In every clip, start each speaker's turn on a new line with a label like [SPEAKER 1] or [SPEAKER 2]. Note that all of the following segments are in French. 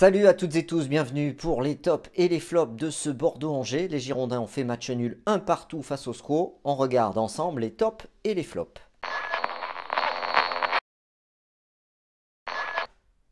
[SPEAKER 1] Salut à toutes et tous, bienvenue pour les tops et les flops de ce Bordeaux-Angers. Les Girondins ont fait match nul un partout face au SCO. On regarde ensemble les tops et les flops.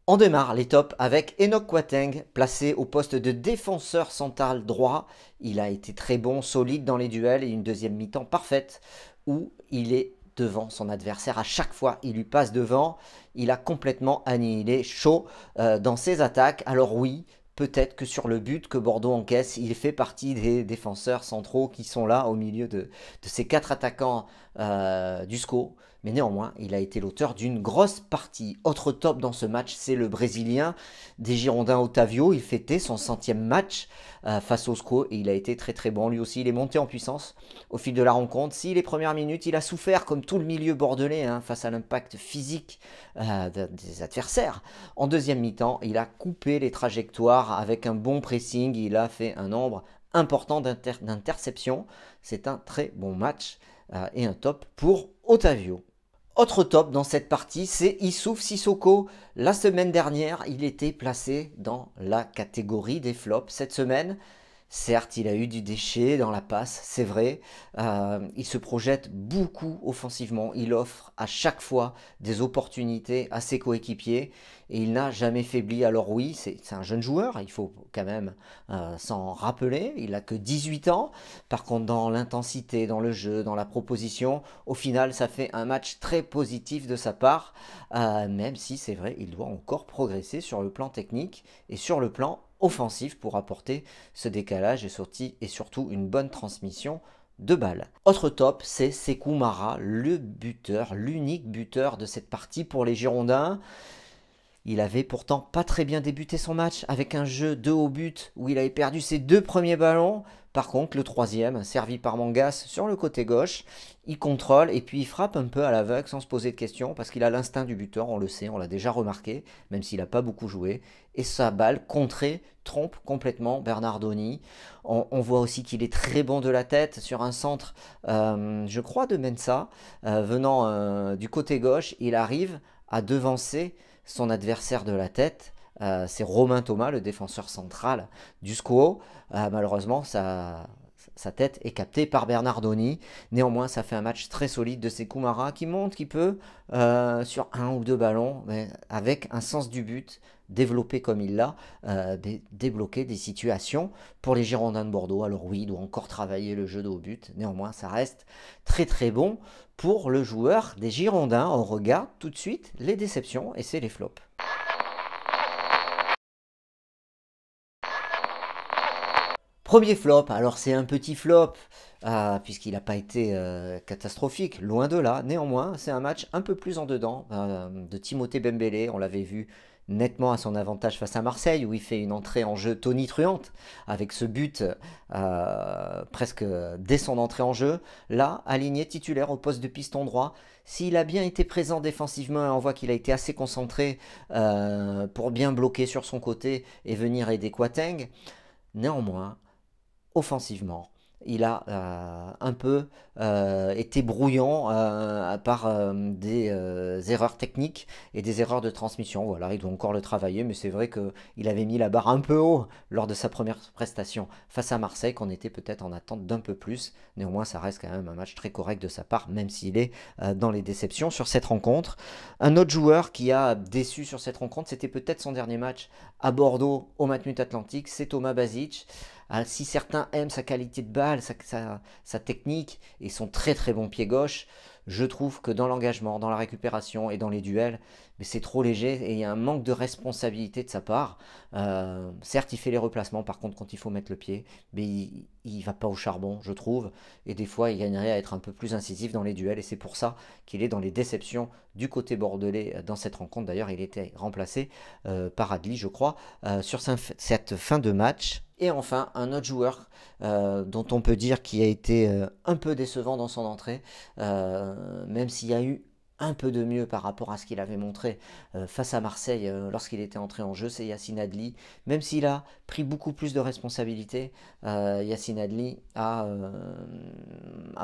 [SPEAKER 1] On démarre les tops avec Enoch Kouateng, placé au poste de défenseur central droit. Il a été très bon, solide dans les duels et une deuxième mi-temps parfaite où il est devant son adversaire. À chaque fois, il lui passe devant. Il a complètement annihilé Shaw dans ses attaques. Alors oui, peut-être que sur le but que Bordeaux encaisse, il fait partie des défenseurs centraux qui sont là au milieu de ces quatre attaquants du SCO. Mais néanmoins, il a été l'auteur d'une grosse partie. Autre top dans ce match, c'est le Brésilien des Girondins Otavio. Il fêtait son 100e match face au SCO et il a été très très bon. Lui aussi, il est monté en puissance au fil de la rencontre. Si les premières minutes, il a souffert comme tout le milieu bordelais face à l'impact physique des adversaires. En deuxième mi-temps, il a coupé les trajectoires avec un bon pressing. Il a fait un nombre important d'interceptions. C'est un très bon match et un top pour Otavio. Autre top dans cette partie, c'est Issouf Sissoko. La semaine dernière, il était placé dans la catégorie des flops. Cette semaine, certes, il a eu du déchet dans la passe, c'est vrai. Il se projette beaucoup offensivement. Il offre à chaque fois des opportunités à ses coéquipiers et il n'a jamais faibli. Alors oui, c'est un jeune joueur, il faut quand même s'en rappeler. Il n'a que 18 ans. Par contre, dans l'intensité, dans le jeu, dans la proposition, au final, ça fait un match très positif de sa part. Même si c'est vrai, il doit encore progresser sur le plan technique et sur le plan offensif pour apporter ce décalage et surtout une bonne transmission de balles. Autre top, c'est Sékou Mara, le buteur, l'unique buteur de cette partie pour les Girondins. Il avait pourtant pas très bien débuté son match avec un jeu de haut but où il avait perdu ses deux premiers ballons. Par contre, le troisième, servi par Mangas sur le côté gauche, il contrôle et puis il frappe un peu à l'aveugle sans se poser de questions parce qu'il a l'instinct du buteur, on le sait, on l'a déjà remarqué, même s'il n'a pas beaucoup joué. Et sa balle contrée trompe complètement Bernardoni. On voit aussi qu'il est très bon de la tête sur un centre, je crois, de Mensa, venant du côté gauche. Il arrive à devancer son adversaire de la tête, c'est Romain Thomas, le défenseur central du SCO. Malheureusement, sa tête est captée par Bernardoni. Néanmoins, ça fait un match très solide de Sékou Mara qui montre qu'il peut, sur un ou deux ballons, mais avec un sens du but développé comme il l'a, débloquer des situations pour les Girondins de Bordeaux. Alors oui, il doit encore travailler le jeu de haut but. Néanmoins, ça reste très très bon pour le joueur des Girondins. On regarde tout de suite les déceptions et c'est les flops. Premier flop, alors c'est un petit flop, puisqu'il n'a pas été catastrophique, loin de là. Néanmoins, c'est un match un peu plus en dedans de Timothée Bembélé. On l'avait vu nettement à son avantage face à Marseille, où il fait une entrée en jeu tonitruante, avec ce but presque dès son entrée en jeu. Là, aligné titulaire au poste de piston droit. S'il a bien été présent défensivement, on voit qu'il a été assez concentré pour bien bloquer sur son côté et venir aider Kouateng. Néanmoins, offensivement, il a un peu été brouillon par des erreurs techniques et des erreurs de transmission. Voilà, il doit encore le travailler, mais c'est vrai qu'il avait mis la barre un peu haut lors de sa première prestation face à Marseille, qu'on était peut-être en attente d'un peu plus. Néanmoins, ça reste quand même un match très correct de sa part, même s'il est dans les déceptions sur cette rencontre. Un autre joueur qui a déçu sur cette rencontre, c'était peut-être son dernier match à Bordeaux au Matmut Atlantique, c'est Thomas Basic. Si certains aiment sa qualité de balle, sa technique et son très très bon pied gauche, je trouve que dans l'engagement, dans la récupération et dans les duels, c'est trop léger et il y a un manque de responsabilité de sa part. Certes, il fait les replacements, par contre, quand il faut mettre le pied, mais il va pas au charbon, je trouve. Et des fois, il gagnerait à être un peu plus incisif dans les duels et c'est pour ça qu'il est dans les déceptions du côté bordelais dans cette rencontre. D'ailleurs, il était remplacé par Adli, je crois, sur cette fin de match. Et enfin, un autre joueur dont on peut dire qu'il a été un peu décevant dans son entrée, même s'il y a eu un peu de mieux par rapport à ce qu'il avait montré face à Marseille lorsqu'il était entré en jeu, c'est Yacine Adli. Même s'il a pris beaucoup plus de responsabilités, Yacine Adli a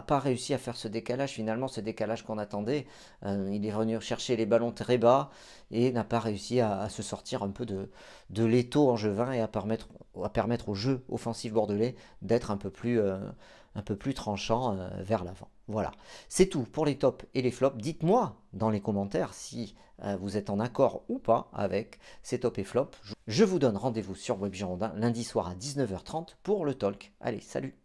[SPEAKER 1] pas réussi à faire ce décalage, finalement ce décalage qu'on attendait. Il est venu chercher les ballons très bas et n'a pas réussi à se sortir un peu de l'étau angevin et à permettre au jeu offensif bordelais d'être un peu plus tranchant vers l'avant. Voilà, c'est tout pour les tops et les flops. Dites-moi dans les commentaires si vous êtes en accord ou pas avec ces tops et flops. Je vous donne rendez-vous sur Web Girondin lundi soir à 19h30 pour le talk. Allez, salut!